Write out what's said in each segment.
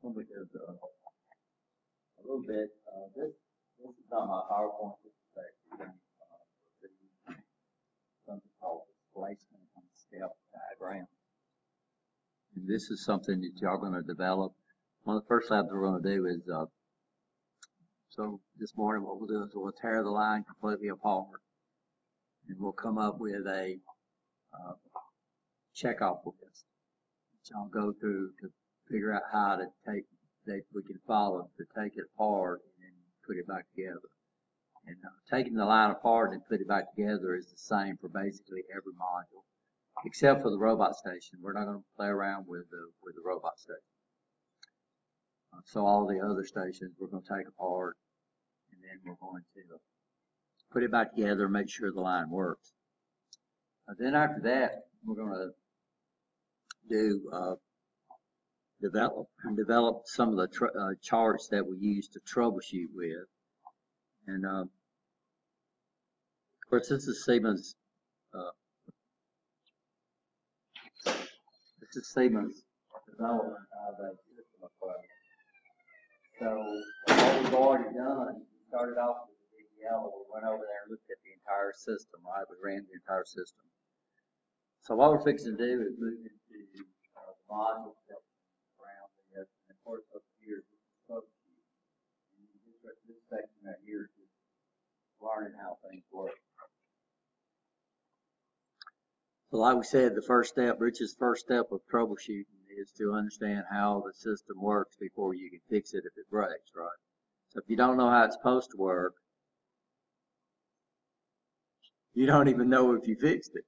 when we do a little bit, this is not my PowerPoint, this is actually something called displacement and step diagram. And this is something that y'all going to develop. One of the first labs we're going to do is, so this morning what we'll do is we'll tear the line completely apart, and we'll come up with a checkoff list that y'all go through to figure out how to take that we can follow to take it apart and then put it back together. And taking the line apart and put it back together is the same for basically every module, except for the robot station. We're not going to play around with the robot station. So all the other stations we're going to take apart, and then we're going to put it back together and make sure the line works. Then after that, we're going to do develop some of the charts that we use to troubleshoot with. And of course, this is Siemens. This is Siemens development of a system approach. So what we've already done, we started off with the big yellow. We went over there and looked at the entire system, right? We ran the entire system. So what we're fixing to do is move into the module section around this. And of course, up here is troubleshoot. And this section right here is just learning how things work. So like we said, the first step, Rich's first step of troubleshooting is to understand how the system works before you can fix it if it breaks, right? So if you don't know how it's supposed to work, you don't even know if you fixed it.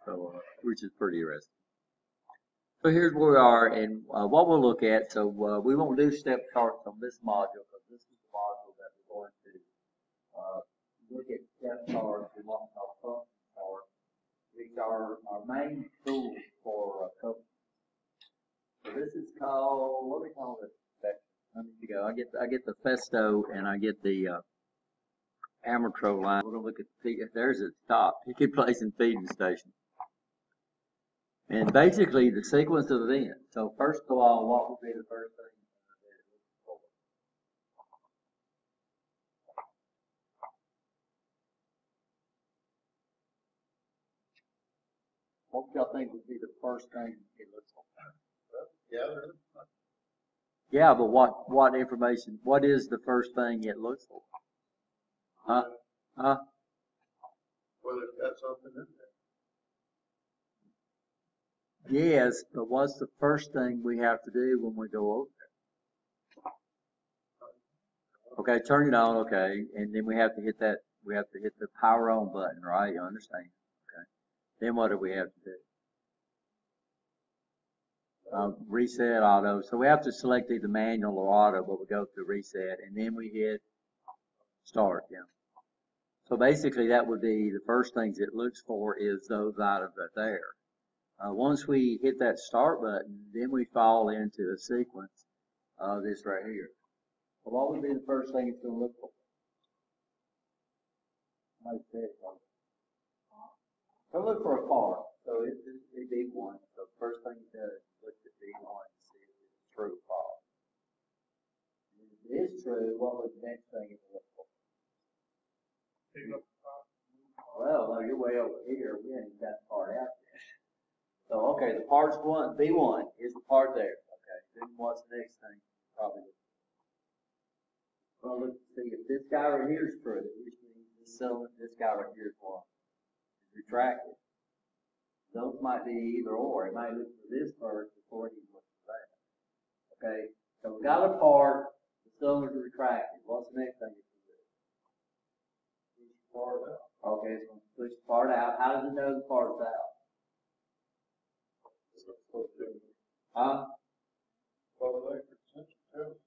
So, which is pretty interesting. So here's where we are, and what we'll look at. So we won't do step charts on this module because this is the module that we're going to look at step charts and what we call function charts, which are our main tools for coaching. So this is called, what do we call this section? Let me go. I get the Festo and I get the Amatro line. We're going to look at the, there's a stop. You keep placing feeding station. And basically the sequence of events. So first of all, what would be the first thing that it looks for? What do y'all think would be the first thing it looks for? Yeah, but what information? What is the first thing it looks for? Huh? Whether it's got something in there. Yes, but what's the first thing we have to do when we go over there? Okay, turn it on, okay, and then we have to hit that, we have to hit the power on button, right? You understand? Okay. Then what do we have to do? Reset auto. So we have to select either manual or auto, but we go through reset, and then we hit start, yeah. So basically that would be the first things it looks for is those items right there. Once we hit that start button, then we fall into a sequence of this right here. So what would be the first thing it's going to look for? So look for a part. So it's B1. So the first thing it does is look at B1 and see if it's true or false. And if it is true, what was the next thing it look for? Well, no, you're way over here. We haven't got the part out yet. So, okay, the part's one, B1 is the part there. Okay, then what's the next thing? Probably. Well, let's see if this guy right here is true, which means this guy right here is one. It's retracted. Those might be either or. It might look for this first before he looks for that. Okay, so we got a part, the cylinder's retracted. What's the next thing you can do? Push the part out. Okay, it's going to push the part out. How does it know the part's out? Huh? Photoelectric sensor.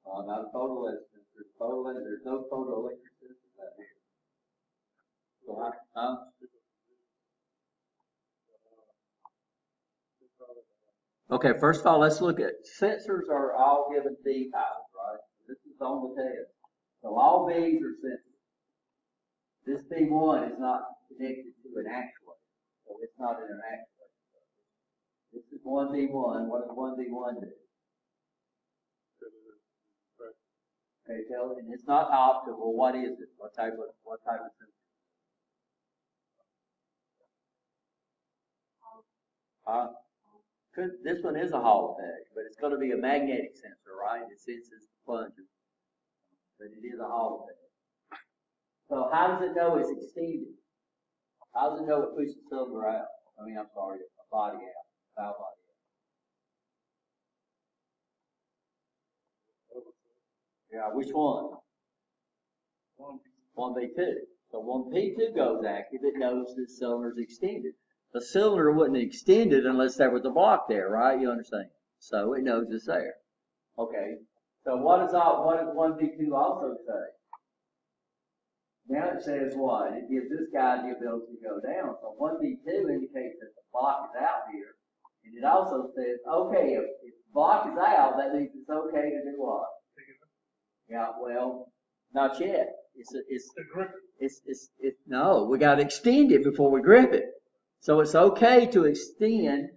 Not a photoelectric sensor. There's no photoelectric sensor out here. So, okay, first of all, let's look at sensors are all given D types, right? This is on the test. So all B's are sensors. This B1 is not connected to an actuator, so it's not in an actuator. This is 1B1. What does 1B1 do? Okay, tell, and it's not optical, what is it? What type of sensor? This one is a Hall effect, but it's gonna be a magnetic sensor, right? It senses the plunges, but it is a Hall effect. So how does it know it's extended? How does it know it pushes the cylinder out? I'm sorry, a body out, valve body out. Yeah, which one? 1V2. So 1P2 goes active, it knows the cylinder's extended. The cylinder wouldn't extend it unless there was a block there, right? You understand? So it knows it's there. Okay. So what does 1V2 also say? Now it says what? It gives this guy the ability to go down. So 1V2 indicates that the block is out here. And it also says, okay, if the block is out, that means it's okay to do what? Yeah, well, not yet. No, we got to extend it before we grip it. So it's okay to extend.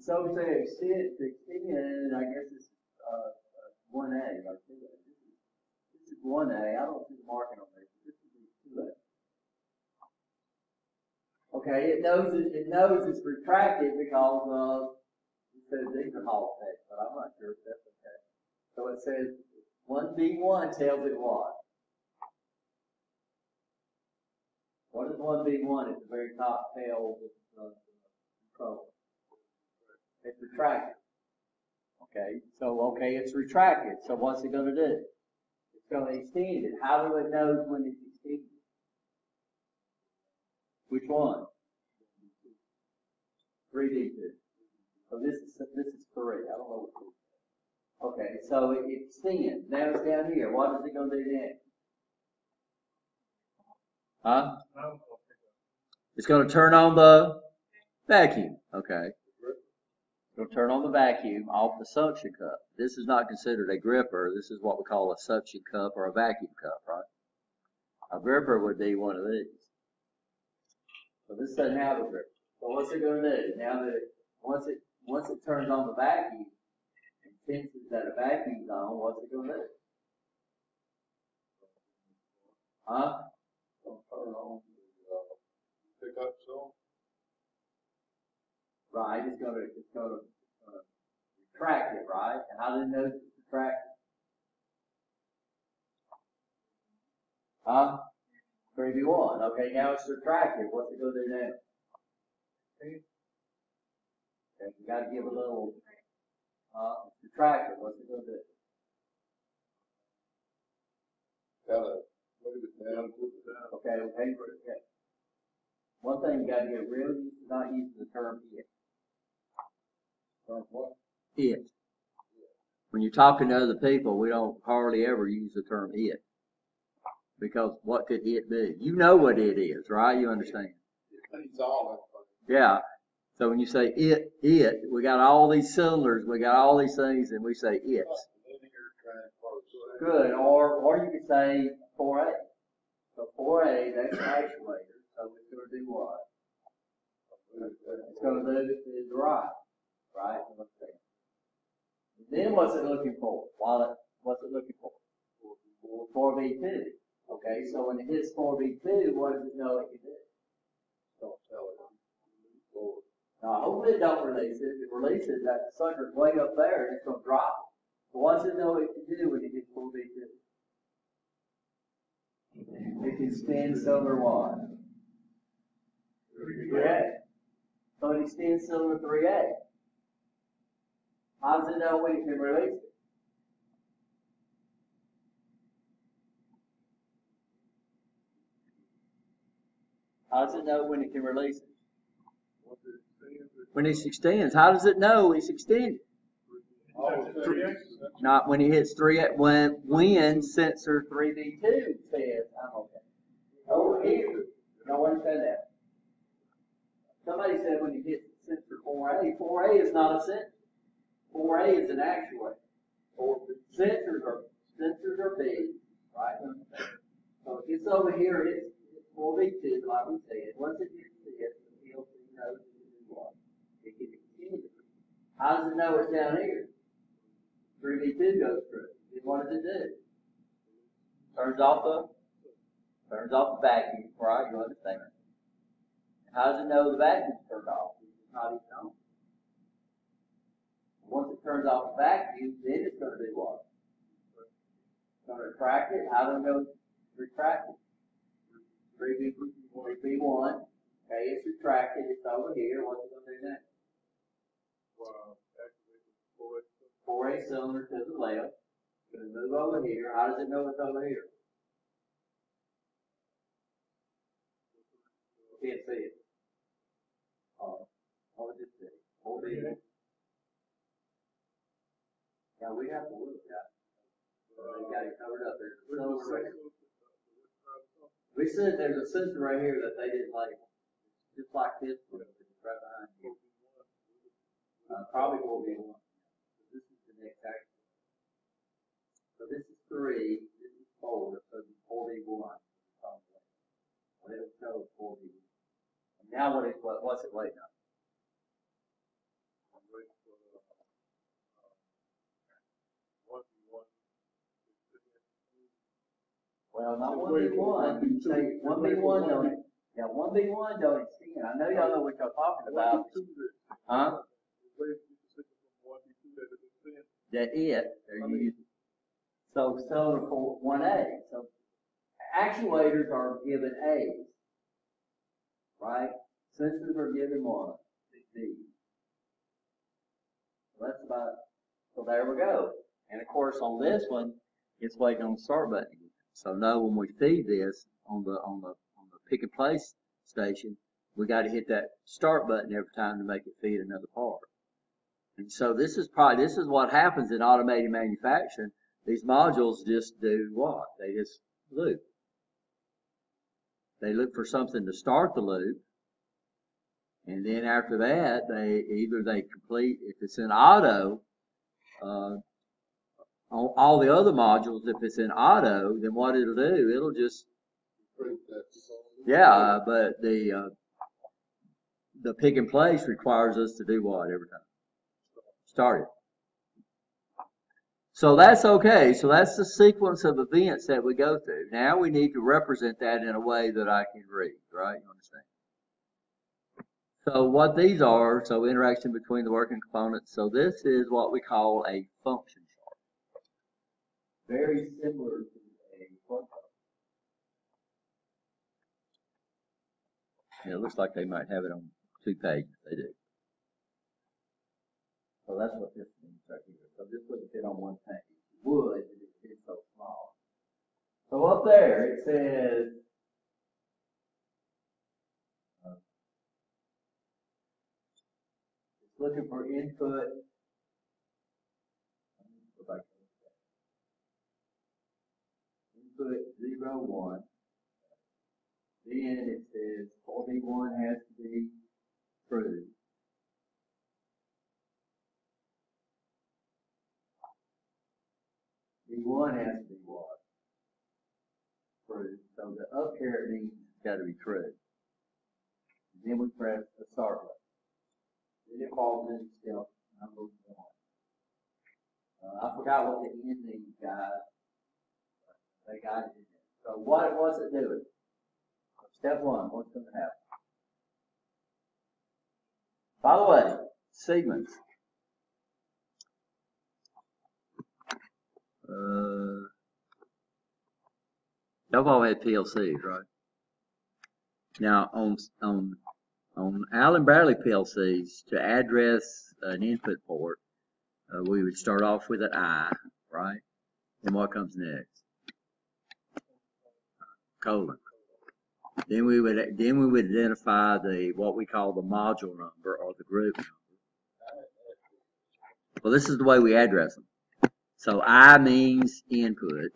So we say extend, I guess it's 1A or 2A. This is 1A. I don't see the marking on this. This is 2A. Okay, it knows it's retracted because it says these are Hall effects, but I'm not sure if that's okay. So it says 1B1 tells it what? What does 1B1 at the very top tell the control? It's retracted. Okay, so it's retracted. So what's it going to do? It's going to extend it. How do it know when it's extended? Which one? 3D2. So this is 3. I don't know what it is. Okay, so it extends. Now it's down here. What is it going to do next? Huh? It's going to turn on the vacuum. Okay. It'll turn on the vacuum off the suction cup. This is not considered a gripper. This is what we call a suction cup or a vacuum cup, right? A gripper would be one of these. So this doesn't have a gripper. So what's it going to do? Now that once it turns on the vacuum and senses that a vacuum's on, what's it going to do? Huh? Turn on pick up some. Right, it's gonna retract it, right? And how do it know it's retracted? Huh? 3V1. Okay, now it's retracted. What's it gonna do now? Okay, you gotta give a little it's retracted. What's it gonna do? Gotta move it down, put it down. Okay. One thing you gotta get real used to not using the term it. What? It. When you're talking to other people, we don't hardly ever use the term it. Because what could it be? You know what it is, right? You understand? It means all that. Yeah. So when you say it, we got all these cylinders, we got all these things, and we say it. Good. Or you could say 4A. So 4A, that's the actuator. So it's going to do what? It's going to do the right. Right? Then what's it looking for? What's it looking for? 4V2. Okay, so when it hits 4V2, what does it know it can do? Don't tell it. Now, hopefully it don't release it. If it releases, that sucker's way up there and it's going to drop it. So what does it know it can do when it hits 4V2? It can spin cylinder what? 3A. So it extends cylinder 3A. How does it know when it can release it? How does it know when it can release it? When it extends, how does it know it's extended? Not when it hits 3A, when sensor 3V2 says, I'm okay. Over here, y'all understand that? Somebody said when you hit sensor 4A, 4A is not a sensor. 4A is an actuator. Sensors are big, right? So it gets over here, it's 4V2, like we said. Once it hits this, the PLC knows it can do what? It can extend it. How does it know it's down here? 3B2 goes through. Then what does it do? Turns off the vacuum, right? You understand? How does it know the vacuum's turned off? It's not even on. Once it turns off the vacuum, then it's going to do what? It's going to retract it. How do we know it's retracted? 3B1. Okay, it's retracted. It's over here. What's it going to do next? 4A cylinder to the left. It's going to move over here. How does it know it's over here? Can't see it. What would it say? 4B. Yeah, we have to look at it. They got it covered up there. We said there's a sensor right here that they didn't label. Just like this one, it's right behind you. Probably 4B1. This is the next action. So this is 3, this is 4, so it's 4B1. Let it show 4B1. And now what's it waiting on? Well, not 1B1. You say 1B1 don't. Yeah, 1B1 don't extend. I know y'all know what y'all talking about. Huh? That it. They're using. So for 1A. So actuators are given A's. Right? Sensors are given 1. B. So that's about. So there we go. And of course on this one, it's waiting on the start button. So now when we feed this on the pick and place station, we got to hit that start button every time to make it feed another part. And so this is what happens in automated manufacturing. These modules just do what? They just loop. They look for something to start the loop, and then after that, they complete. If it's in auto, all the other modules, if it's in auto, then what it'll do, it'll just, yeah, but the pick and place requires us to do what every time? Start it. So that's okay. So that's the sequence of events that we go through. Now we need to represent that in a way that I can read, right? You understand? So what these are, so interaction between the working components. So this is what we call a function chart. Very similar to a flow chart. It looks like they might have it on 2 pages. They do. So that's what this means right here. So this wouldn't fit on 1 page. It would, but it's so small. So up there it says it's looking for input. Input 0, 1. Then it says 4B1 has to be true. B1 has to be what? True. So the up here means it's got to be true. And then we press the start button. Then it falls into step number 1. I forgot what the end means, guys. They got it in there. So what's it doing? Step 1, what's going to happen? By the way, Siemens. Y'all all had PLCs, right? Now on Allen Bradley PLCs, to address an input port, we would start off with an I, right? And what comes next? Colon. Then we would identify what we call the module number or the group number. Well, this is the way we address them. So I means input.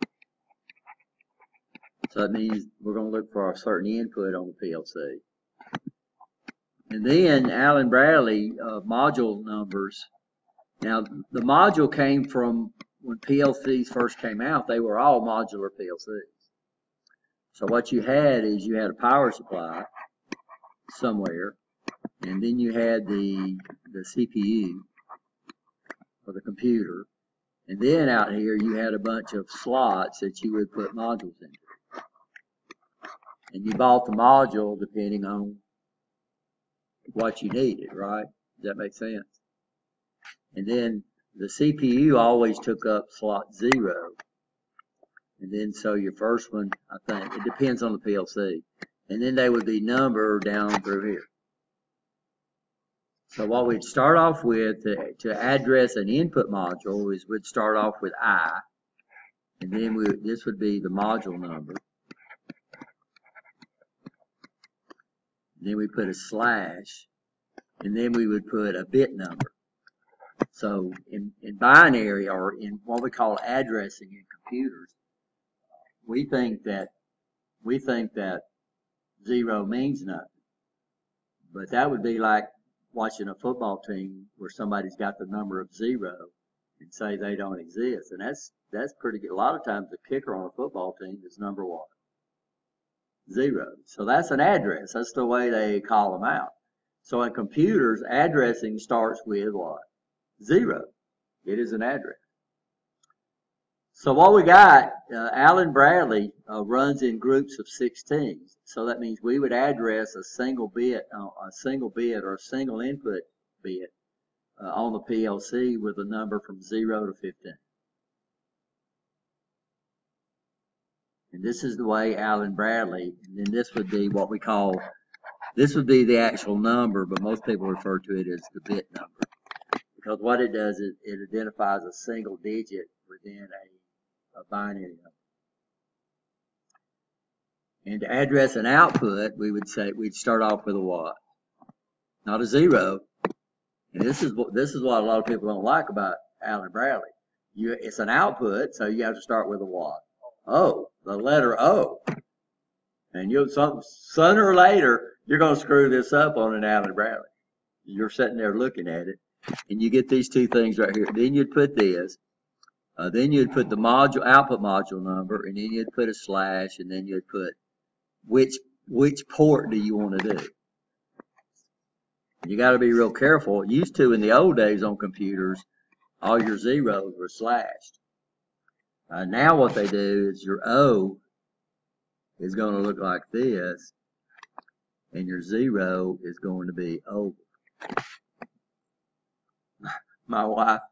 So that means we're going to look for a certain input on the PLC. And then Allen Bradley module numbers. Now the module came from when PLCs first came out. They were all modular PLCs. So what you had is you had a power supply somewhere, and then you had the CPU, computer. And then out here you had a bunch of slots that you would put modules into. And you bought the module depending on what you needed, right? Does that make sense? And then the CPU always took up slot 0. And then so your first one, I think, it depends on the PLC. And then they would be numbered down through here. So what we'd start off with to address an input module is we'd start off with I. And then this would be the module number. And then we put a slash. And then we would put a bit number. So in binary, or in what we call addressing in computers, we think that 0 means nothing. But that would be like watching a football team where somebody's got the number of 0 and say they don't exist. And that's pretty good. A lot of times the kicker on a football team is number 1. 0. So that's an address. That's the way they call them out. So in computers, addressing starts with what? 0. It is an address. So what we got, Allen Bradley runs in groups of 16s. So that means we would address a single bit or a single input bit on the PLC with a number from 0 to 15. And this is the way Allen Bradley, and then this would be what we call, this would be the actual number, but most people refer to it as the bit number. Because what it does is it identifies a single digit within a binary number. And to address an output, we would say we'd start off with a what? Not a 0. And this is what a lot of people don't like about Allen Bradley. It's an output, so you have to start with a what? O, the letter O. And sooner or later, you're going to screw this up on an Allen Bradley. You're sitting there looking at it, and you get these two things right here. Then you'd put this. Then you'd put the output module number, and then you'd put a slash, and then you'd put which port do you want to do. You got to be real careful. Used to in the old days on computers, all your zeros were slashed. Now what they do is your O is going to look like this, and your 0 is going to be oval. My wife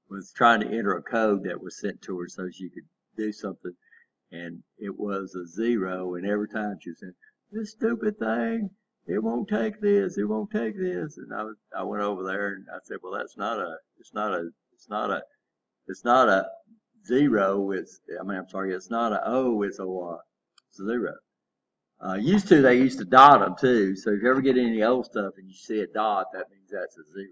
was trying to enter a code that was sent to her so she could do something, and it was a 0, and every time she said, "This stupid thing, it won't take this, it won't take this," and I went over there and I said, "Well, it's not a 0, it's not a O, it's a what? 0. They used to dot them too, so if you ever get any old stuff and you see a dot, that means that's a 0.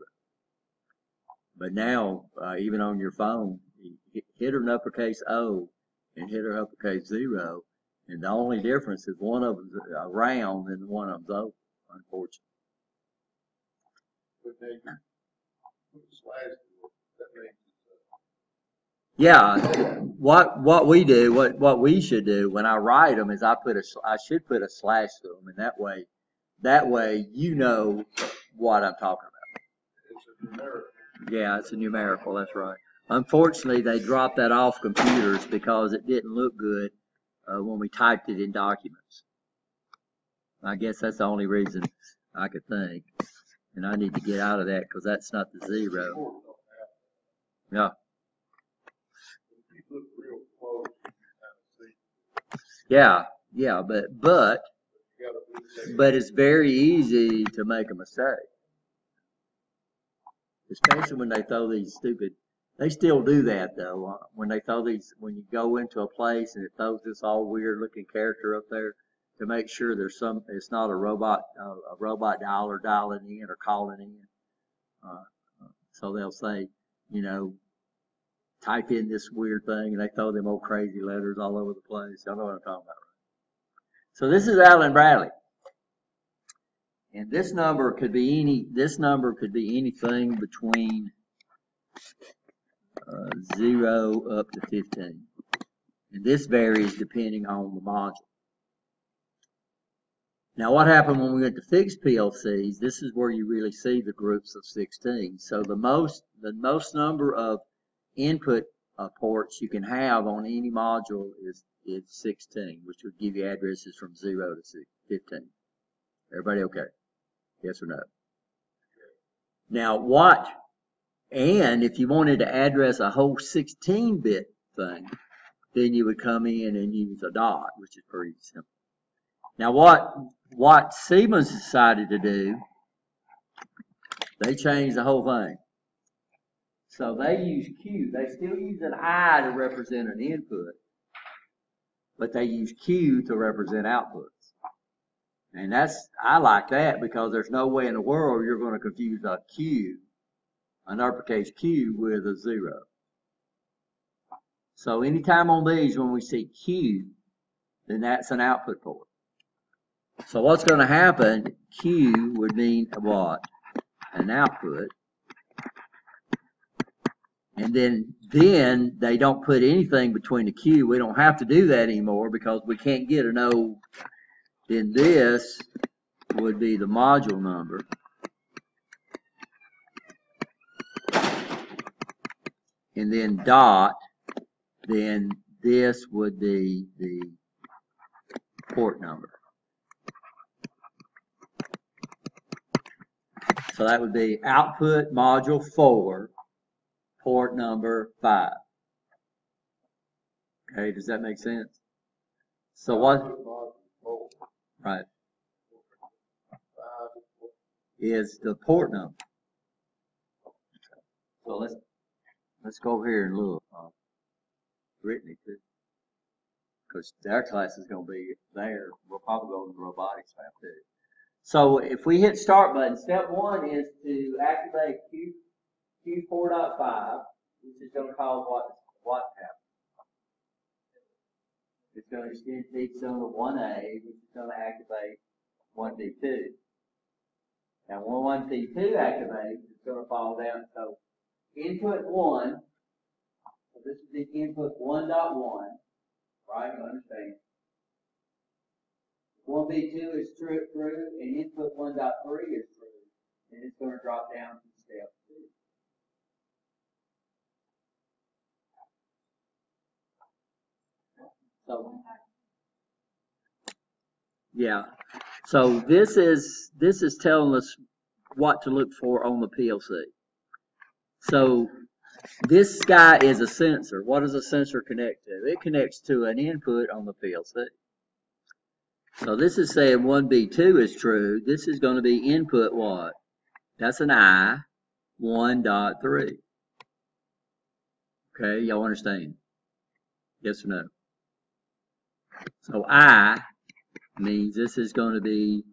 But now, even on your phone, you hit an uppercase O and hit an uppercase 0, and the only difference is one of them's a round and one of them's oval, unfortunately. But then put a slash, that means Yeah, what we do, what we should do when I write them is I should put a slash through them, and that way you know what I'm talking about. it's a numerical. Yeah, it's a numerical, that's right. Unfortunately, they dropped that off computers because it didn't look good when we typed it in documents. I guess that's the only reason I could think. And I need to get out of that because that's not the 0. Yeah. Look real close, you can kind of see. Yeah, but it's very easy to make a mistake. Especially when they throw these stupid, they still do that though, when you go into a place and it throws this all weird looking character up there to make sure it's not a robot dialer dialing in or calling in. So they'll say, type in this weird thing, and they throw them old crazy letters all over the place. Y'all know what I'm talking about, right? So this is Allen Bradley, and this number could be anything between 0 up to 15, and this varies depending on the module. Now what happened when we went to fixed PLCs, this is where you really see the groups of 16. So the most number of input ports you can have on any module is 16, which would give you addresses from 0 to 15. Everybody okay? Yes or no? Now and if you wanted to address a whole 16-bit thing, then you would come in and use a dot, which is pretty simple. Now what Siemens decided to do, they changed the whole thing. So they use Q. They still use an I to represent an input, but they use Q to represent outputs. And I like that because there's no way in the world you're going to confuse a Q, an uppercase Q, with a 0. So anytime on these when we see Q, then that's an output port. So what's going to happen, Q would mean what? An output. And then they don't put anything between the Q. We don't have to do that anymore because we can't get an O. Then this would be the module number. And then dot, then this would be the port number. So that would be output module 4, port number 5. Okay, does that make sense? So what? Right. Is the port number. So let's go over here and look. Brittany too, because their class is going to be there. We'll probably go to the robotics lab too. So if we hit start button, step 1 is to activate Q4.5, which is going to cause what happens. It's going to extend peak zone to 1A, which is going to activate 1B2. Now when 1B2 activates, it's going to fall down. So input 1, so this is the input 1.1, right? You understand. 1B2 is true, and input 1.3 is true, and it's going to drop down to step 2. So, yeah. So this is telling us what to look for on the PLC. So this guy is a sensor. What does a sensor connect to? It connects to an input on the PLC. So this is saying 1B2 is true. This is going to be input what? That's an I, 1.3. Okay, y'all understand? Yes or no? So I means this is going to be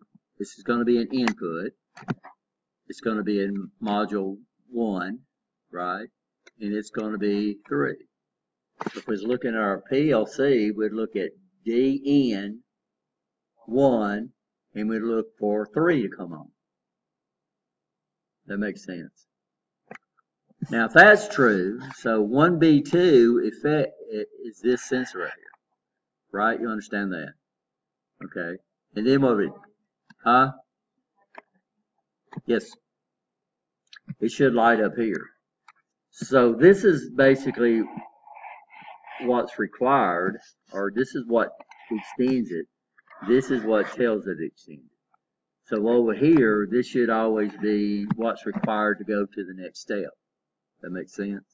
an input. It's going to be in module 1, right? And it's going to be 3. So if we was looking at our PLC, we'd look at DN1, and we'd look for 3 to come on. That makes sense. Now, if that's true, so 1B2 effect is this sensor right here, right? You understand that? Okay. And then what would it? Huh? Yes. It should light up here. So this is basically what's required, or this is what extends it. This is what tells it extended. So over here, this should always be what's required to go to the next step. That makes sense?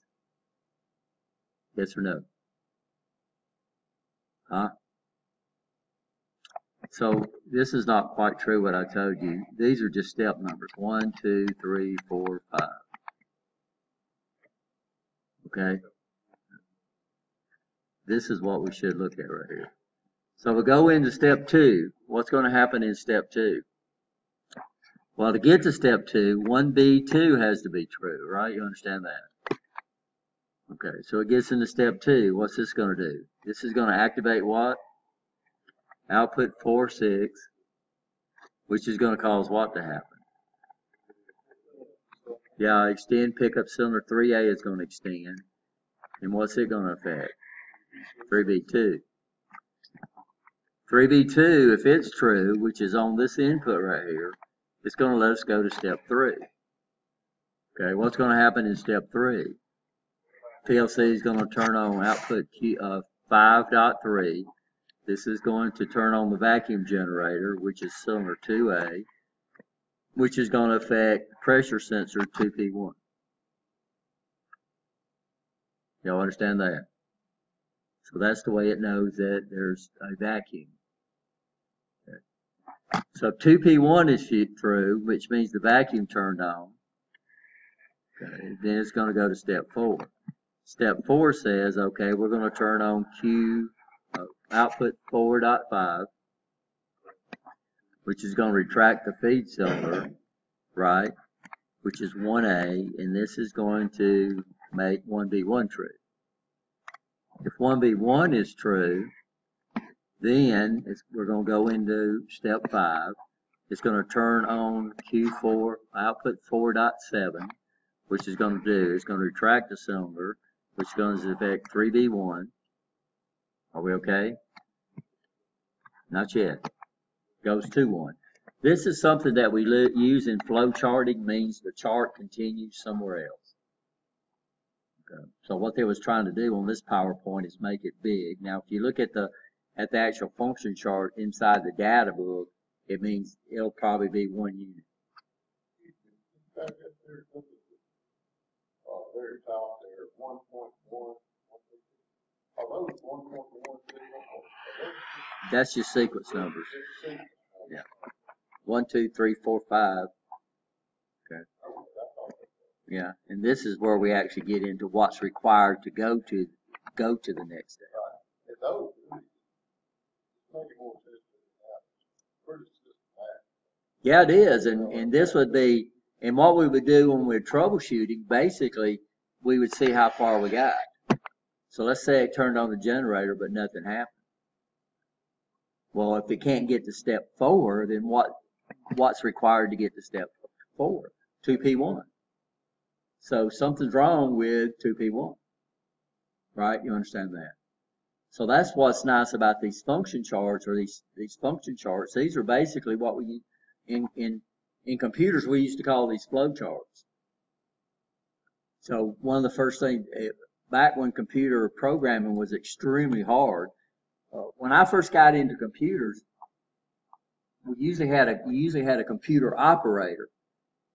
Yes or no? Huh? So this is not quite true what I told you. These are just step numbers. 1, 2, 3, 4, 5. Okay? This is what we should look at right here. So we go into step 2. What's going to happen in step 2? Well, to get to step 2, 1B2 has to be true, right? You understand that? Okay, so it gets into step 2. What's this going to do? This is going to activate what? Output 4, 6, which is going to cause what to happen? Yeah, extend pickup cylinder 3A is going to extend. And what's it going to affect? 3B2. 3B2, if it's true, which is on this input right here, it's going to let us go to step 3. Okay, what's going to happen in step 3? PLC is going to turn on output 5.3. This is going to turn on the vacuum generator, which is cylinder 2A, which is going to affect pressure sensor 2P1. Y'all understand that? So that's the way it knows that there's a vacuum. Okay. So 2P1 is through, which means the vacuum turned on. Okay. Then it's going to go to step 4. Step 4 says, okay, we're going to turn on output 4.5, which is going to retract the feed cylinder, right, which is 1A, and this is going to make 1B1 true. If 1B1 is true, then we're going to go into step 5. It's going to turn on Q4, output 4.7, which is going to do, it's going to retract the cylinder, which is going to affect 3B1. Are we okay? Not yet. Goes to 1. This is something that we use in flow charting, means the chart continues somewhere else. Okay. So what they was trying to do on this PowerPoint is make it big. Now, if you look at the actual function chart inside the data book, it means it'll probably be 1 unit. Very top there, 1.1. Are those 1.1? That's your sequence numbers. Yeah. 1, 2, 3, 4, 5. Okay. Yeah, and this is where we actually get into what's required to go to the next step. Yeah, it is, and this would be, and what we would do when we're troubleshooting, basically, we would see how far we got. So let's say it turned on the generator, but nothing happened. Well, if it can't get to step 4, then what's required to get to step 4? 2P1. So something's wrong with 2P1, right? You understand that? So that's what's nice about these function charts, or these function charts. These are basically what we in computers we used to call these flow charts. So one of the first things back when computer programming was extremely hard, when I first got into computers, you usually had a computer operator,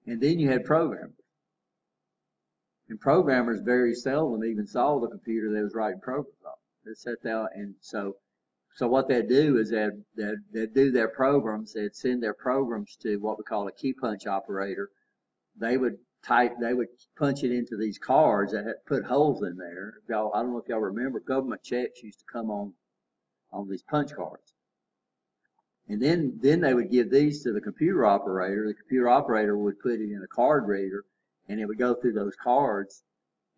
and then you had programmers. And programmers very seldom even saw the computer they was writing programs on. They sat there, and so what they'd do is they'd do their programs. They'd send their programs to what we call a key punch operator. They would punch it into these cards that had put holes in there. I don't know if y'all remember, government checks used to come on these punch cards. And then they would give these to the computer operator. The computer operator would put it in a card reader, and it would go through those cards,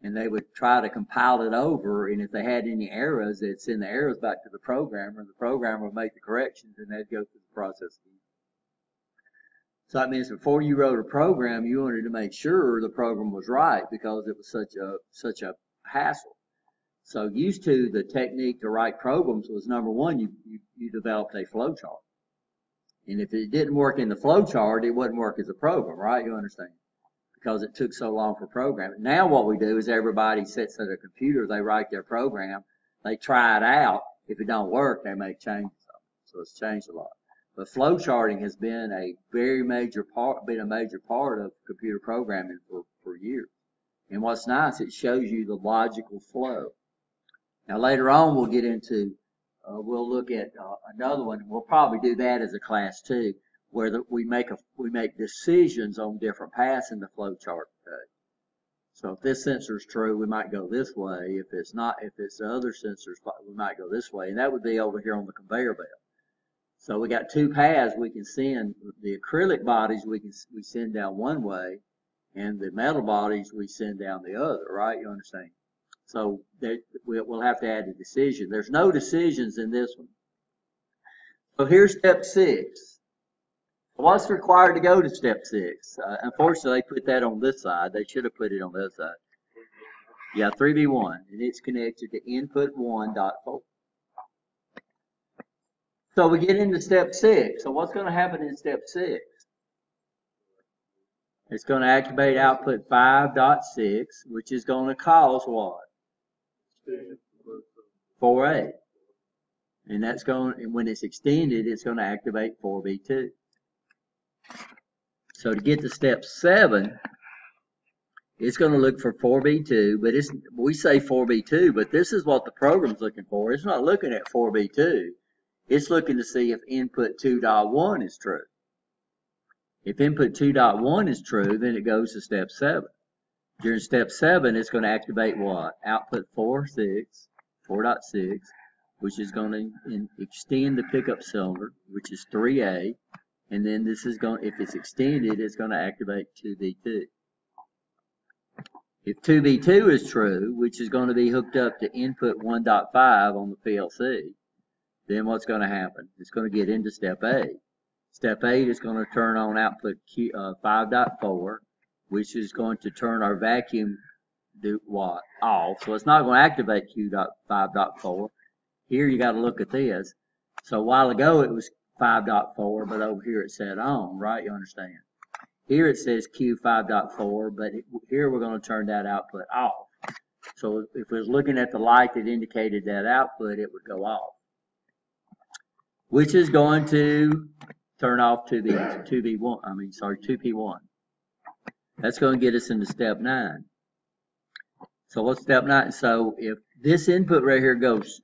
and they would try to compile it over, and if they had any errors, they'd send the errors back to the programmer, and the programmer would make the corrections, and they'd go through the process again. So that means before you wrote a program, you wanted to make sure the program was right, because it was such a hassle. So used to the technique to write programs was, number one, you developed a flow chart. And if it didn't work in the flow chart, it wouldn't work as a program, right? You understand? Because it took so long for programming. Now what we do is everybody sits at a computer, they write their program, they try it out. If it don't work, they make changes. So it's changed a lot. But flow charting has been a major part of computer programming for years. And what's nice, it shows you the logical flow. Now later on we'll get into, we'll look at another one. We'll probably do that as a class too, where we make decisions on different paths in the flow chart today. So if this sensor is true, we might go this way. If it's not, if it's the other sensors, we might go this way. And that would be over here on the conveyor belt. So we got two paths we can send. The acrylic bodies we send down one way, and the metal bodies we send down the other, right? You understand? So we'll have to add a decision. There's no decisions in this one. So here's step 6. What's required to go to step 6? Unfortunately, they put that on this side. They should have put it on the other side. Yeah, 3B1, and it's connected to input 1.4. So we get into step 6. So what's going to happen in step 6? It's going to activate output 5.6, which is going to cause what? 4A. And that's going, when it's extended, it's going to activate 4B2. So to get to step 7, it's going to look for 4B2, but we say 4B2, but this is what the program's looking for. It's not looking at 4B2. It's looking to see if input 2.1 is true. If input 2.1 is true, then it goes to step 7. During step 7, it's going to activate what? Output 4.6, which is going to extend the pickup cylinder, which is 3A. And then this is going, if it's extended, it's going to activate 2B2. If 2B2 is true, which is going to be hooked up to input 1.5 on the PLC, then what's going to happen? It's going to get into step 8. Step 8 is going to turn on output 5.4, which is going to turn our vacuum off. So it's not going to activate Q.5.4. Here you got to look at this. So a while ago it was 5.4, but over here it said on, right? You understand? Here it says Q5.4, but here we're going to turn that output off. So if we was looking at the light that indicated that output, it would go off, which is going to turn off 2P1. That's going to get us into step 9. So what's step 9? So if this input right here goes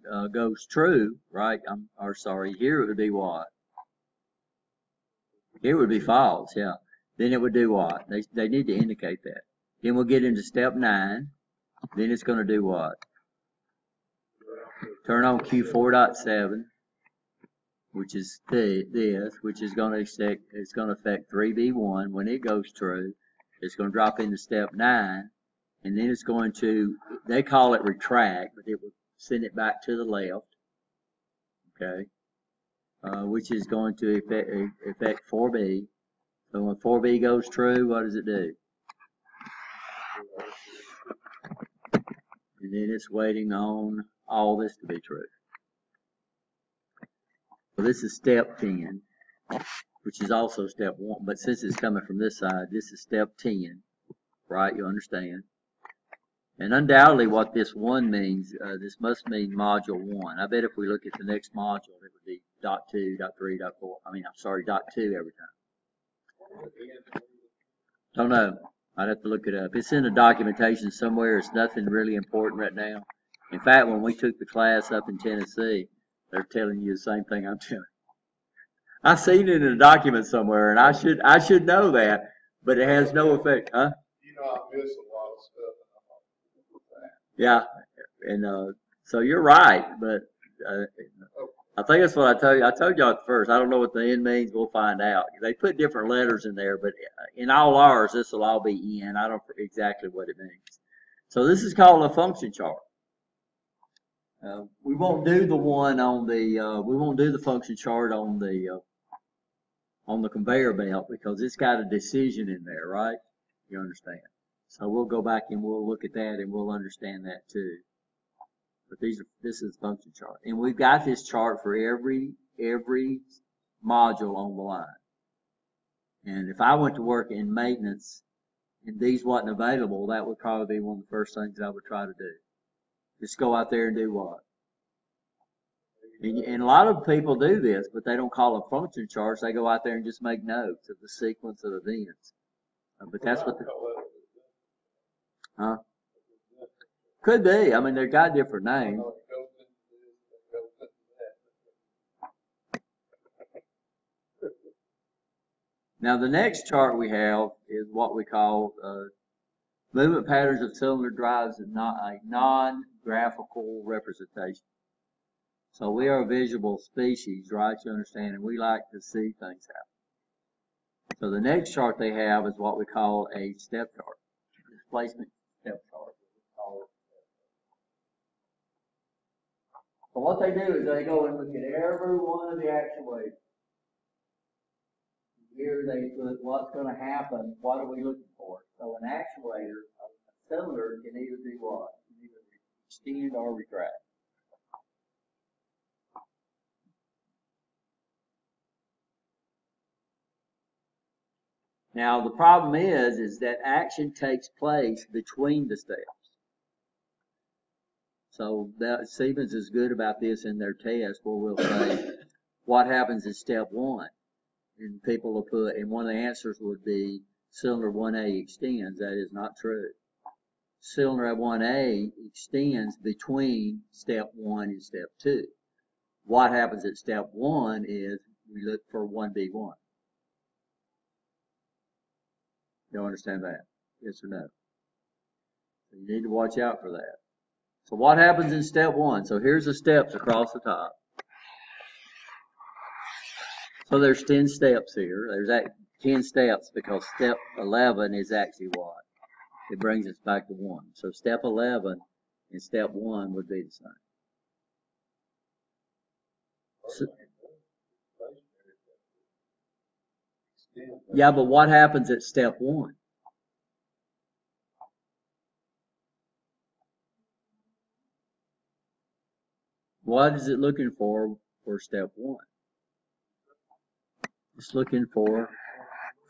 true, right? Here it would be what? Here would be false, yeah. Then it would do what? They need to indicate that. Then we'll get into step 9. Then it's going to do what? Turn on Q4.7, which is this, which is going to affect 3B1. When it goes true, it's going to drop into step 9, and then it's going to, they call it retract, but it will send it back to the left, okay, which is going to affect 4B. So when 4B goes true, what does it do? And then it's waiting on all this to be true. So this is step 10, which is also step 1, but since it's coming from this side, this is step 10, right? You understand? And undoubtedly what this 1 means, this must mean module 1. I bet if we look at the next module, it would be .2, .3, .4, .2 every time. Don't know. I'd have to look it up. It's in the documentation somewhere. It's nothing really important right now. In fact, when we took the class up in Tennessee, they're telling you the same thing I'm telling you. I've seen it in a document somewhere, and I should know that, but it has no effect, huh? You know, I miss a lot of stuff. Yeah, and so you're right, but I think that's what I told you. I told y'all at first. I don't know what the N means. We'll find out. They put different letters in there, but in all ours, this will all be N. I don't know exactly what it means. So this is called a function chart. We won't do the one on the. We won't do the function chart on the conveyor belt because it's got a decision in there, right? You understand? So we'll go back and we'll look at that and we'll understand that too. But this is the function chart. And we've got this chart for every module on the line. And if I went to work in maintenance and these wasn't available, that would probably be one of the first things I would try to do. Just go out there and do what? And a lot of people do this, but they don't call them function charts. They go out there and just make notes of the sequence of events. But that's what huh? Could be. I mean, they've got different names. Now, the next chart we have is what we call movement patterns of cylinder drives, not a non-graphical representation. So we are a visual species, right? You understand, and we like to see things happen. So the next chart they have is what we call a step chart, displacement step chart. So what they do is they go and look at every one of the actuators. Here they put what's going to happen, what are we looking for. So an actuator, a cylinder can either do what? It can either extend or retract. Now, the problem is that action takes place between the steps. So that Siemens is good about this in their test where we'll say, what happens in step one? And people will put, and one of the answers would be cylinder 1A extends. That is not true. Cylinder 1A extends between step 1 and step 2. What happens at step 1 is we look for 1B1. You understand that? Yes or no? So you need to watch out for that. So what happens in step 1? So here's the steps across the top. So there's 10 steps here. There's 10 steps because step 11 is actually what? It brings us back to 1. So step 11 and step 1 would be the same. So, yeah, but what happens at step 1? What is it looking for step 1? It's looking for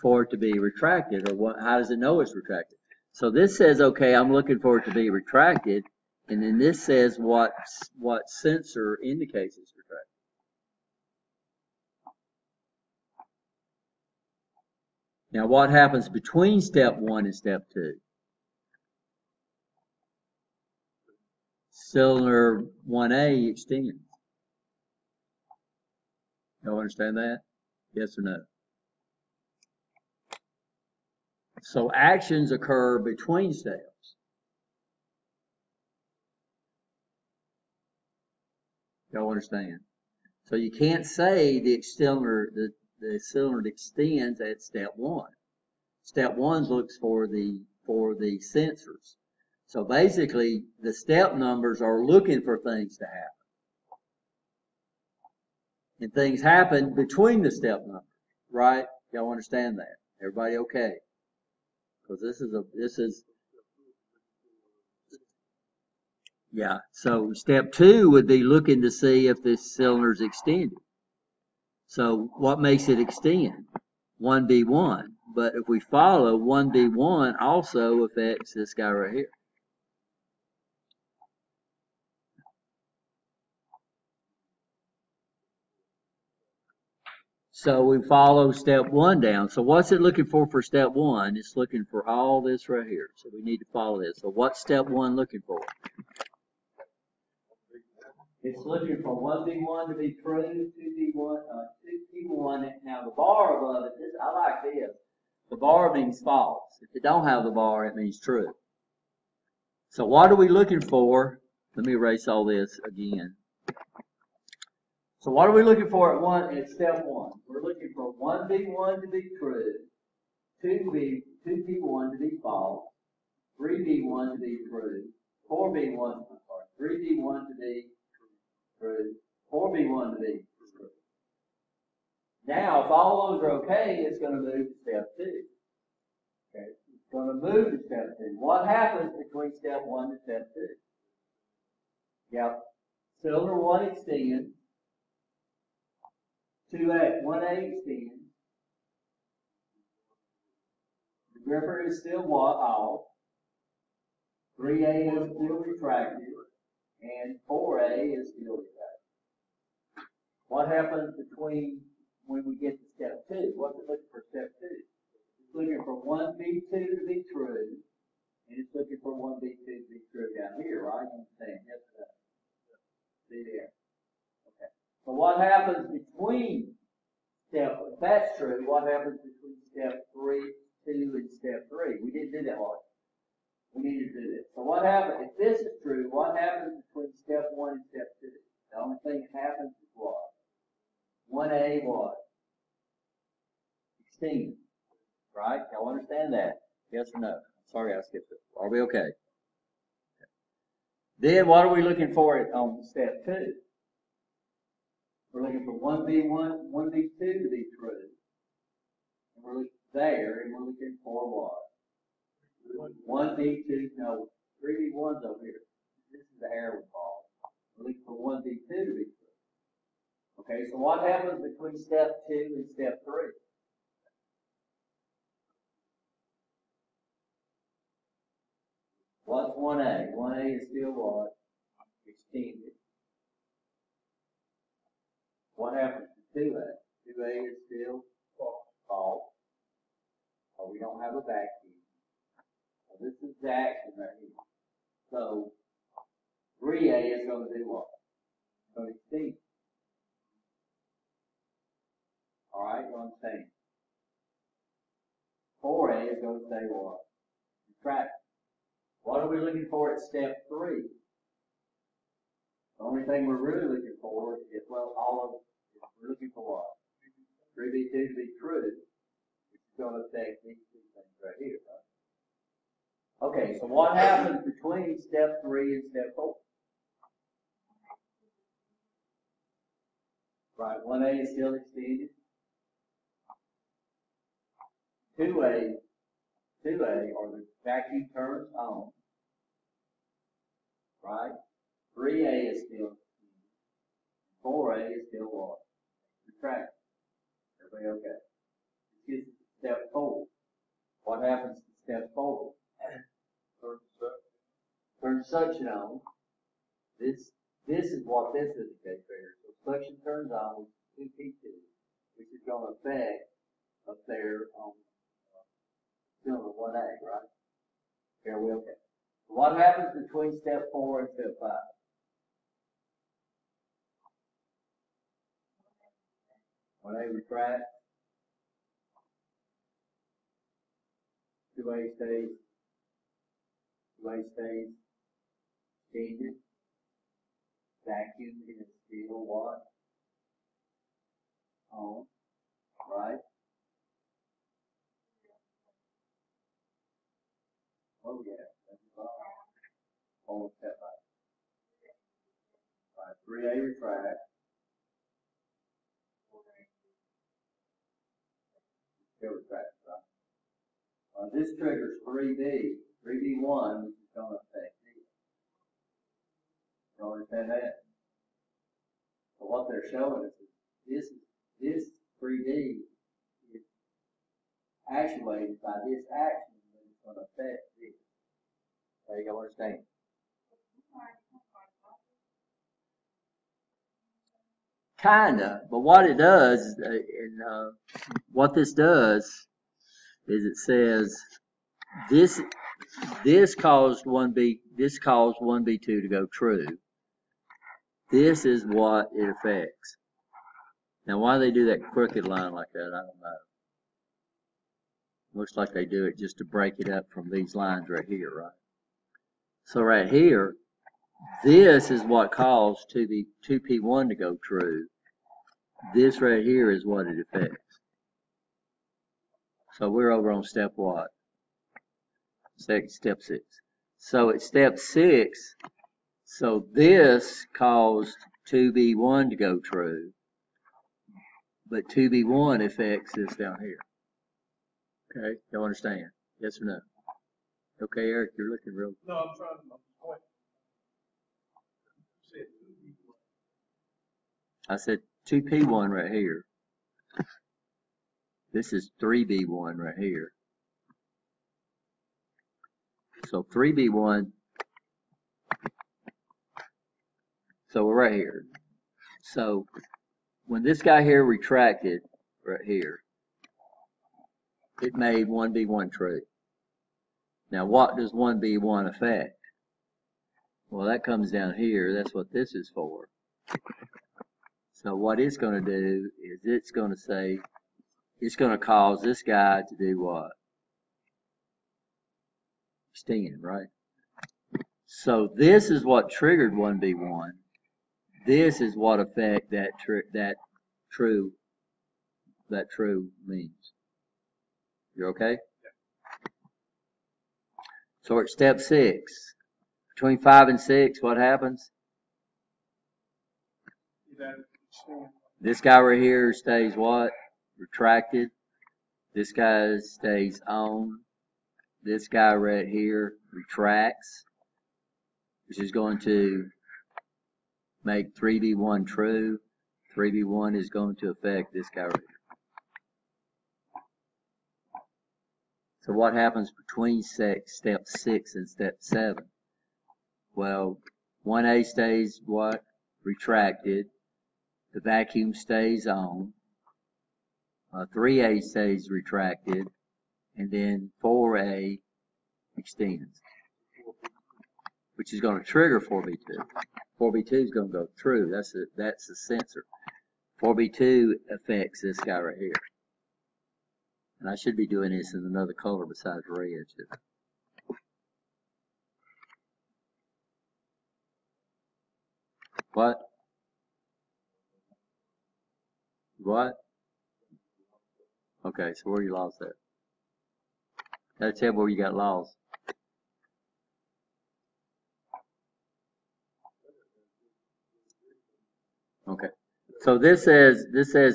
it to be retracted, or what? How does it know it's retracted? So this says, okay, I'm looking for it to be retracted, and then this says what sensor indicates it's retracted. Now, what happens between step 1 and step 2? Cylinder 1A extends. Y'all understand that? Yes or no? So actions occur between steps. Y'all understand? So you can't say the cylinder extends at step 1. Step 1 looks for the sensors. So basically, the step numbers are looking for things to happen. And things happen between the step numbers, right? Y'all understand that? Everybody okay? Because this is, yeah. So step 2 would be looking to see if this cylinder's extended. So what makes it extend? 1B1. But if we follow, 1B1 also affects this guy right here. So we follow step 1 down. So what's it looking for step 1? It's looking for all this right here. So we need to follow this. So what's step 1 looking for? It's looking for 1B1 to be true, 2B1. Now the bar above it, I like this. The bar means false. If it don't have the bar, it means true. So what are we looking for? Let me erase all this again. So what are we looking for at step 1? We're looking for 1B1 to be true, 2B1 to be false, 3B1 to be true, 3B1 to be true, 4B1 to be true. Now, if all those are okay, it's going to move to step 2. Okay, it's going to move to step 2. What happens between step 1 and step 2? Yep, cylinder 1 extends. 1A extends. The gripper is still off. 3A is still retracted. And 4A is still retracted. What happens between when we get to step 2? What's it looking for step 2? It's looking for 1B2 to be true. And it's looking for 1B2 to be true down here, right? I'm saying yes or no. See there. Okay. So what happens between if that's true, what happens between step 2 and step 3? We didn't do that one. We need to do this. So what happens, if this is true, what happens between step 1 and step 2? The only thing that happens is what? 1A what? Extends. Right? Y'all understand that? Yes or no? Sorry I skipped it. Are we okay? Then what are we looking for on step 2? We're looking for 1B1, 1B2 to be true. And we're looking there, and we're looking for what? 1B2, no, 3B1's over here. This is the error ball. We're looking for 1B2 to be true. Okay, so what happens between step 2 and step 3? What's 1A? 1A is still what? Extended. What happens to 2A? 2A is still false. Or we don't have a vacuum. So this is the action right here. So 3A is going to do what? It's going to extend. Alright, you understand? 4A is going to say what? Subtract. What are we looking for at step 3? The only thing we're really looking for is, well, we're looking for what? 3B2 to be true, which is going to affect these two things right here, right? Okay, so what happens between step 3 and step 4? Right, 1A is still extended. 2A, or the vacuum turns on. Right? 3A is still extended. 4A is still what? Retracted. Everybody okay? This is step 4. What happens to step 4? Turn suction on. This is what this indicates right here. So suction turns on with 2P2, which is going to affect up there on cylinder 1A, right? Here we okay. So what happens between step 4 and step 5? When they retract, 2A stays extended. Vacuum is still what? On, right? Oh yeah, that's on step 5. Right, 3A retract. Still retract, right? This triggers 3B, 3B1, which is going to affect this. You understand that? So what they're showing us is this 3D is actuated by this action that is going to affect this. There you go, understand? Kinda, but what it does, what this does is it says this caused 1B2 to go true. This is what it affects. Now, why they do that crooked line like that, I don't know. Looks like they do it just to break it up from these lines right here, right? So right here, this is what caused 2P1 to go true. This right here is what it affects. So we're over on step what? Step 6. So at step 6, so this caused 2B1 to go true, but 2B1 affects this down here. Okay, y'all understand? Yes or no? Okay, Eric, you're looking real. No, I'm trying to point. I said 2P1 right here. This is 3B1 right here. So 3B1. So we're right here. So when this guy here retracted right here, it made 1B1 true. Now what does 1B1 affect? Well, that comes down here. That's what this is for. So what it's going to do is it's going to say, it's going to cause this guy to do what? Extend, right? So this is what triggered 1B1. This is what affect that true means. You're okay? So at step 6, between 5 and 6, what happens? This guy right here stays what? Retracted. This guy stays on. This guy right here retracts, which is going to make 3B1 true. 3B1 is going to affect this guy right here. So what happens between step 6 and step 7? Well, 1A stays what? Retracted. The vacuum stays on. 3A stays retracted. And then 4A extends, which is going to trigger 4B2. 4B2 is going to go true. That's the sensor. 4B2 affects this guy right here. And I should be doing this in another color besides red too. What? What? Okay, so where you lost that? Gotta tell me where you got lost. Okay. So this says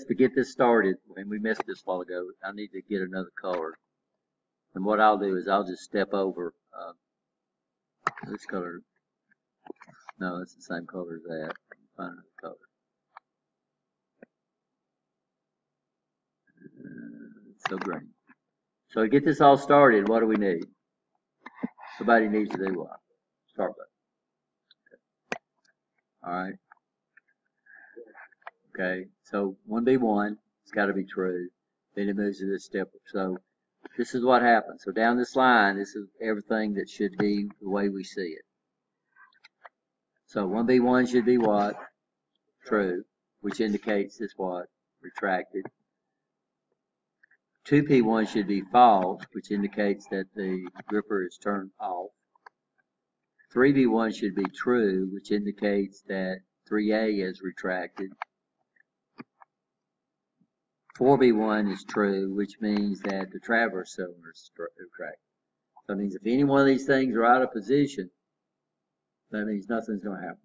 to get this started, and we missed this a while ago, I need to get another color. And what I'll do is I'll just step over this color. No, it's the same color as that. Find another color. It's so green. So to get this all started, what do we need? Somebody needs to do what? Start button. Okay. All right. Okay, so 1B1, it's got to be true. Then it moves to this step. So this is what happens. So down this line, this is everything that should be the way we see it. So 1B1 should be what? True, which indicates this what? Retracted. 2P1 should be false, which indicates that the gripper is turned off. 3B1 should be true, which indicates that 3A is retracted. 4B1 is true, which means that the traverse cylinder is retracted. So it means if any one of these things are out of position, that means nothing's going to happen.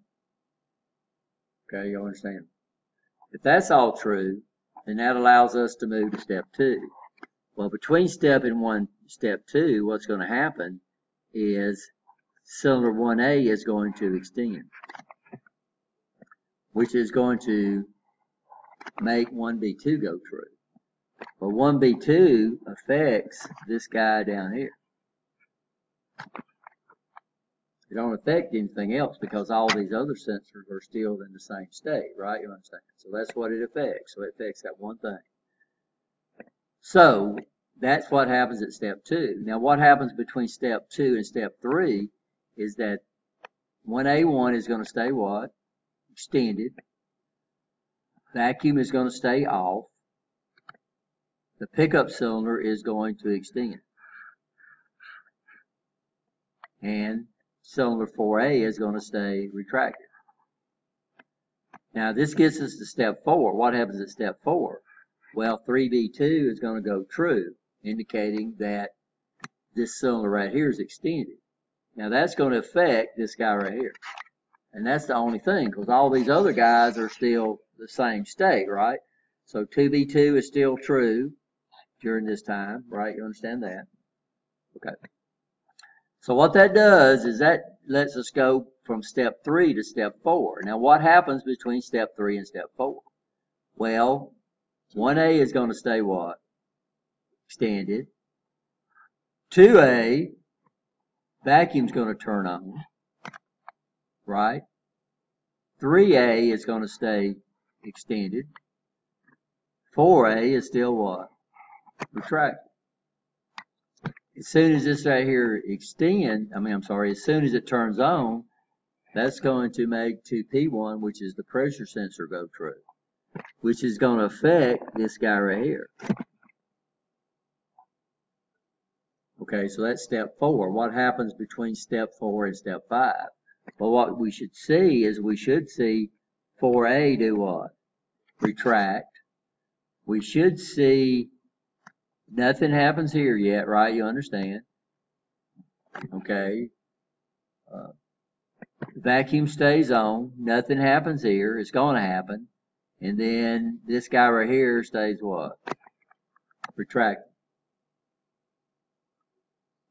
Okay, you understand? If that's all true, then that allows us to move to step 2. Well, between step 2, what's going to happen is cylinder 1A is going to extend, which is going to make 1B2 go true. But 1B2 affects this guy down here. It don't affect anything else because all these other sensors are still in the same state, right? You understand? So that's what it affects. So it affects that one thing. So that's what happens at step 2. Now what happens between step 2 and step 3 is that 1A1 is going to stay what? Extended. Vacuum is going to stay off. The pickup cylinder is going to extend. And cylinder 4A is going to stay retracted. Now this gets us to step 4. What happens at step 4? Well, 3B2 is going to go true, indicating that this cylinder right here is extended. Now that's going to affect this guy right here. And that's the only thing, because all these other guys are still the same state, right? So 2B2 is still true during this time, right? You understand that? Okay. So what that does is that lets us go from step 3 to step 4. Now what happens between step 3 and step 4? Well, 1A is going to stay what? Extended. 2A, vacuum's going to turn on, right? 3A is going to stay extended. 4A is still what? Retracted. As soon as this right here as soon as it turns on, that's going to make 2P1, which is the pressure sensor, go true, which is going to affect this guy right here. Okay, so that's step 4. What happens between step 4 and step 5? Well, what we should see is we should see 4A do what? Retract. We should see nothing happens here yet, right? You understand? Okay. Vacuum stays on. Nothing happens here. It's going to happen. And then this guy right here stays what? Retract.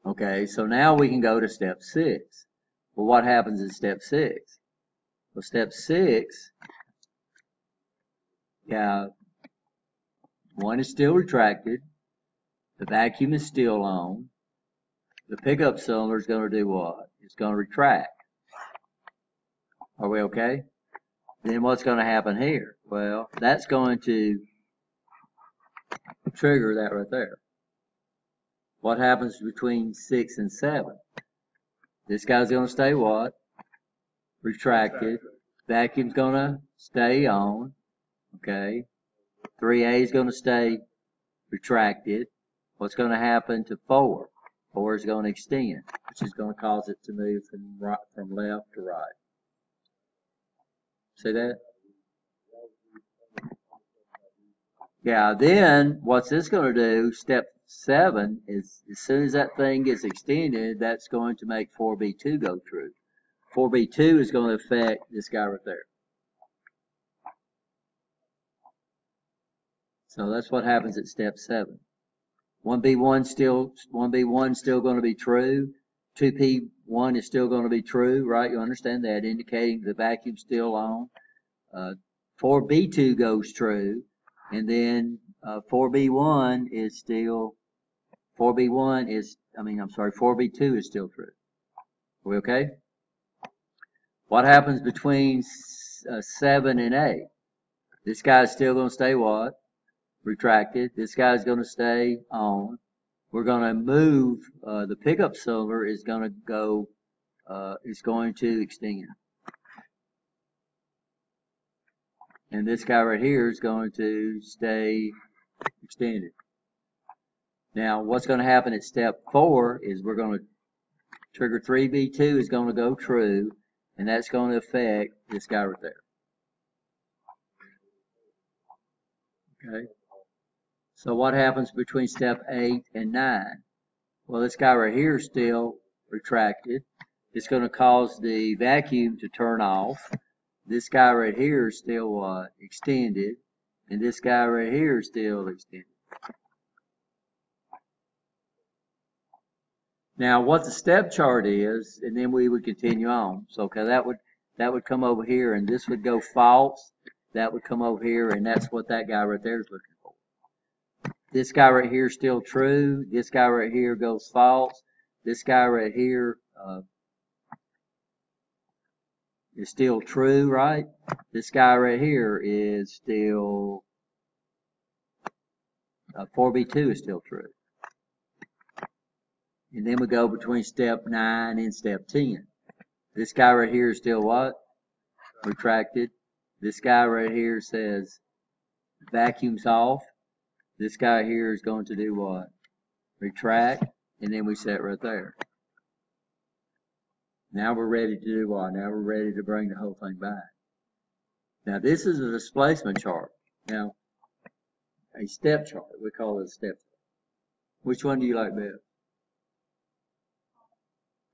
Okay, so now we can go to step 6. Well, what happens in step 6? Well, step 6, yeah, 1 is still retracted. The vacuum is still on. The pickup cylinder is going to do what? It's going to retract. Are we okay? Then what's going to happen here? Well, that's going to trigger that right there. What happens between 6 and 7? This guy's going to stay what? Retracted. Vacuum's going to stay on. Okay. 3A is going to stay retracted. What's going to happen to 4? 4 is going to extend, which is going to cause it to move from left to right. See that? Yeah, then what's this going to do? Step 7 is as soon as that thing gets extended, that's going to make 4B2 go true. 4B2 is going to affect this guy right there. So that's what happens at step 7. 1B1 still going to be true. 2P1 is still going to be true, right? You understand that, indicating the vacuum's still on. 4B2 goes true, and then 4B2 is still true. Are we okay? What happens between 7 and 8? This guy's still going to stay what? Retracted. This guy's going to stay on. We're going to move, the pickup cylinder is going to go, is going to extend. And this guy right here is going to stay extended. Now, what's going to happen at step 4 is we're going to trigger 3B2 is going to go true, and that's going to affect this guy right there. Okay. So what happens between step 8 and 9? Well, this guy right here is still retracted. It's going to cause the vacuum to turn off. This guy right here is still what? Extended. And this guy right here is still extended. Now, what the step chart is, and then we would continue on. So, okay, that would come over here, and this would go false. That would come over here, and that's what that guy right there is looking for. This guy right here is still true. This guy right here goes false. This guy right here is still true, right? This guy right here is still, 4B2 is still true. And then we go between step 9 and step 10. This guy right here is still what? Retracted. This guy right here says vacuum's off. This guy here is going to do what? Retract. And then we set right there. Now we're ready to do what? Now we're ready to bring the whole thing back. Now this is a displacement chart. Now, a step chart. We call it a step chart. Which one do you like best?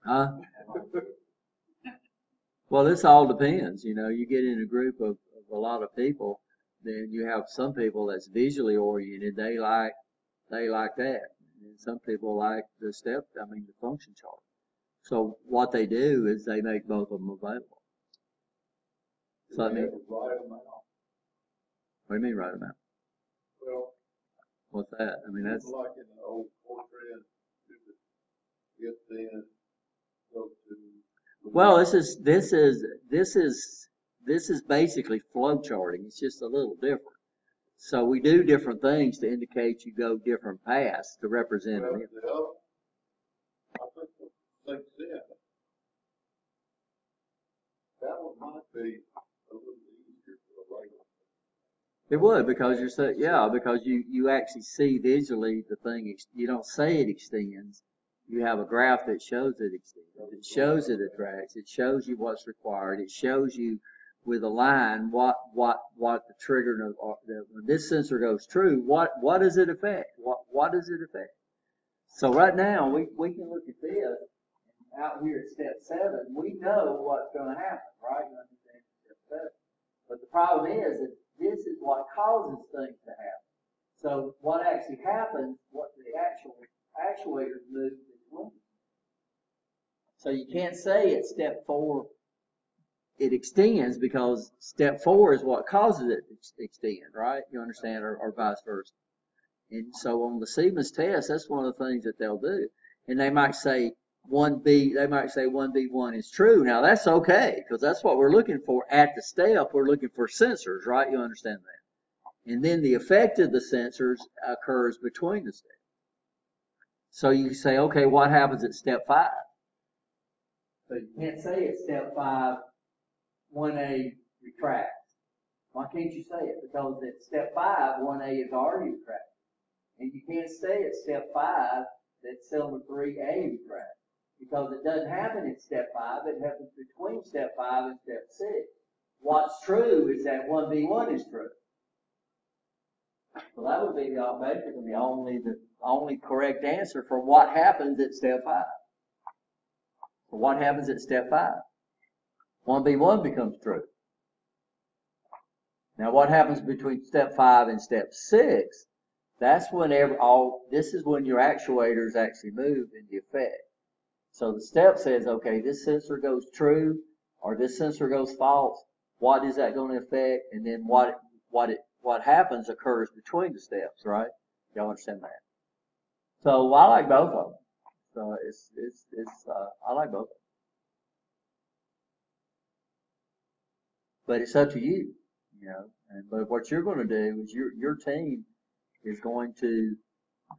Huh? Well, this all depends. You know, you get in a group of a lot of people, then you have some people that's visually oriented. They like that. And some people like the function chart. So what they do is they make both of them available. So I mean, what do you mean write them out? Well, what's that? I mean, that's like in the old Fortran, get then go to. Well, this is basically flow charting. It's just a little different. So we do different things to indicate you go different paths to represent it. Well, I think that one might be a little easier for a regular. It would, because you're so, yeah, because you actually see visually the thing. You don't say it extends. You have a graph that shows it extends. It shows it attracts. It shows you what's required. It shows you with a line what the trigger, when this sensor goes true, what does it affect? What does it affect? So right now we can look at this out here at step 7. We know what's going to happen, right? You understand step 7. But the problem is that this is what causes things to happen. So what actually happens, what the actual actuators move between. So you can't say at step 4 it extends, because step 4 is what causes it to extend, right? You understand, or vice versa. And so on the Siemens test, that's one of the things that they'll do. And they might say 1B1 is true. Now that's okay, because that's what we're looking for at the step. We're looking for sensors, right? You understand that. And then the effect of the sensors occurs between the steps. So you say, okay, what happens at step 5? So you can't say at step 5, 1A retracts. Why can't you say it? Because at step 5, 1A is already retracted. And you can't say at step 5 that cylinder 3A retracts. Because it doesn't happen at step 5, it happens between step 5 and step 6. What's true is that 1B1 is true. So that would be basically the only correct answer for what happens at step 5. So what happens at step 5? 1B1 becomes true. Now what happens between step 5 and step 6? That's whenever this is when your actuators actually move in the effect. So the step says, okay, this sensor goes true or this sensor goes false. What is that going to affect? And then what happens occurs between the steps, right? Y'all understand that? So I like both of them. So I like both of them. But it's up to you, you know. But what you're going to do is your team is going to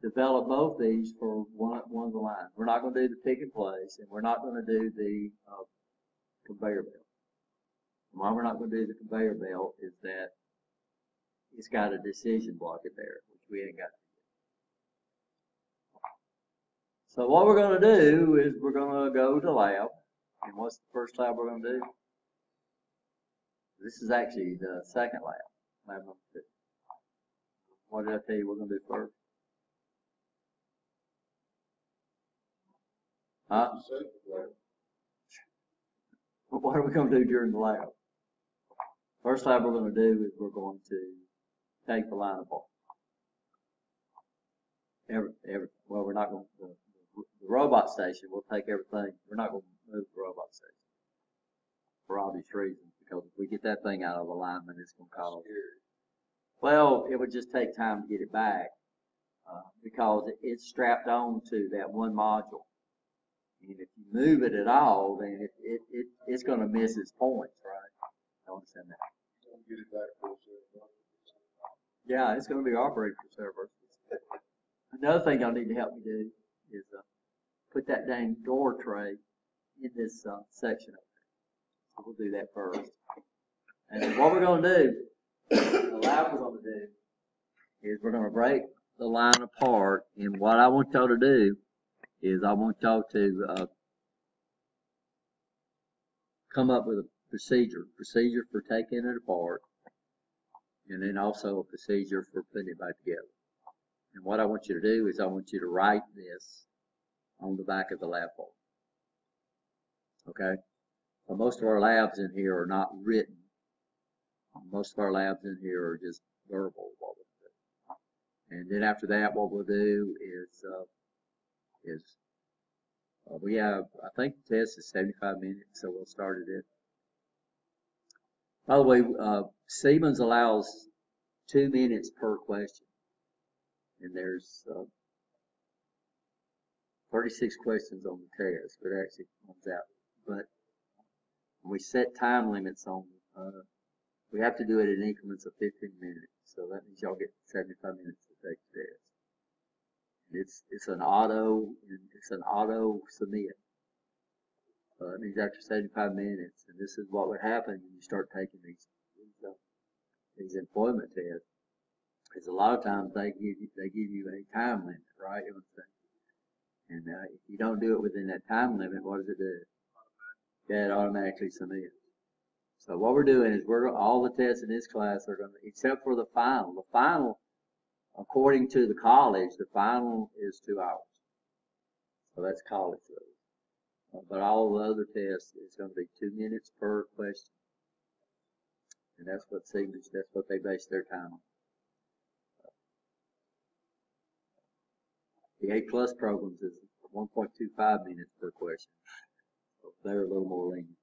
develop both these for one of the lines. We're not going to do the pick and place, and we're not going to do the conveyor belt. And why we're not going to do the conveyor belt is that it's got a decision block in there, which we ain't got. So what we're going to do is we're going to go to lab. And what's the first lab we're going to do? This is actually the second lab, lab number 2. What did I tell you we're going to do first? Huh? What are we going to do during the lab? First lab we're going to do is we're going to take the line apart. Well, we're not going to, the robot station, we'll take everything. We're not going to move the robot station for obvious reasons, because if we get that thing out of alignment, it's going to cause. Well, it would just take time to get it back because it's strapped on to that one module. And if you move it at all, then it's going to miss its points, right? I understand that. Get it back for yeah, it's going to be operated for servers. Another thing y'all need to help me do is put that dang door tray in this section over there. So we'll do that first. And what we're going to do, the lab we're going to do, is we're going to break the line apart. And what I want y'all to do is I want y'all to come up with a procedure for taking it apart, and then also a procedure for putting it back together. And what I want you to do is I want you to write this on the back of the lab board. Okay? Well, most of our labs in here are not written. Most of our labs in here are just verbal. What we'll do. And then after that, what we'll do is we have, I think the test is 75 minutes, so we'll start it. By the way, Siemens allows 2 minutes per question. And there's 36 questions on the test, but it actually comes out. But we set time limits on, we have to do it in increments of 15 minutes. So that means y'all get 75 minutes to take the test. It's an auto submit. That means after 75 minutes, and this is what would happen when you start taking these employment tests. Is a lot of times they give you a time limit, right? And if you don't do it within that time limit, what does it do? Yeah, it automatically submits. So what we're doing is all the tests in this class are going to, except for the final. The final, according to the college, the final is 2 hours. So that's college rules. But all the other tests is going to be 2 minutes per question. And that's what Siemens, that's what they base their time on. The A+ programs is 1.25 minutes per question. So they're a little more lenient.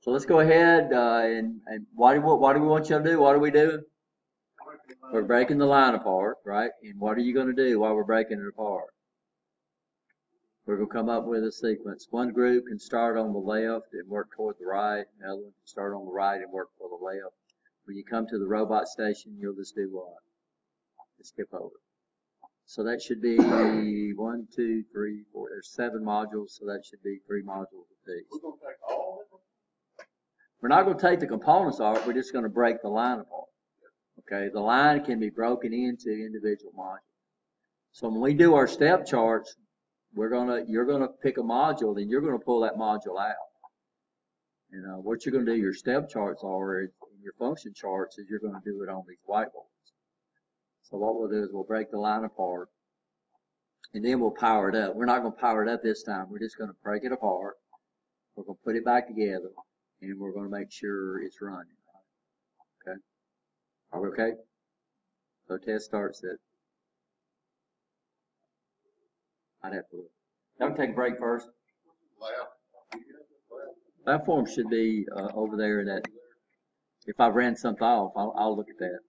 So let's go ahead and what do we want you to do? What are we doing? We're breaking the line apart, right? And what are you gonna do while we're breaking it apart? We're gonna come up with a sequence. One group can start on the left and work toward the right. The other one can start on the right and work toward the left. When you come to the robot station, you'll just do what? Just skip over. So that should be 1, 2, 3, 4. There's 7 modules, so that should be 3 modules apiece. We're gonna take all of them? We're not going to take the components off. We're just going to break the line apart. Okay, the line can be broken into individual modules. So when we do our step charts, you're gonna pick a module, and you're going to pull that module out. And what you're going to do your step charts are, in your function charts, is you're going to do it on these whiteboards. So what we'll do is we'll break the line apart, and then we'll power it up. We're not going to power it up this time. We're just going to break it apart. We're going to put it back together, and we're going to make sure it's running. Okay? Are we okay? So test starts at, I'd have to look. Y'all take a break first. That form should be over there. That if I ran something off, I'll look at that.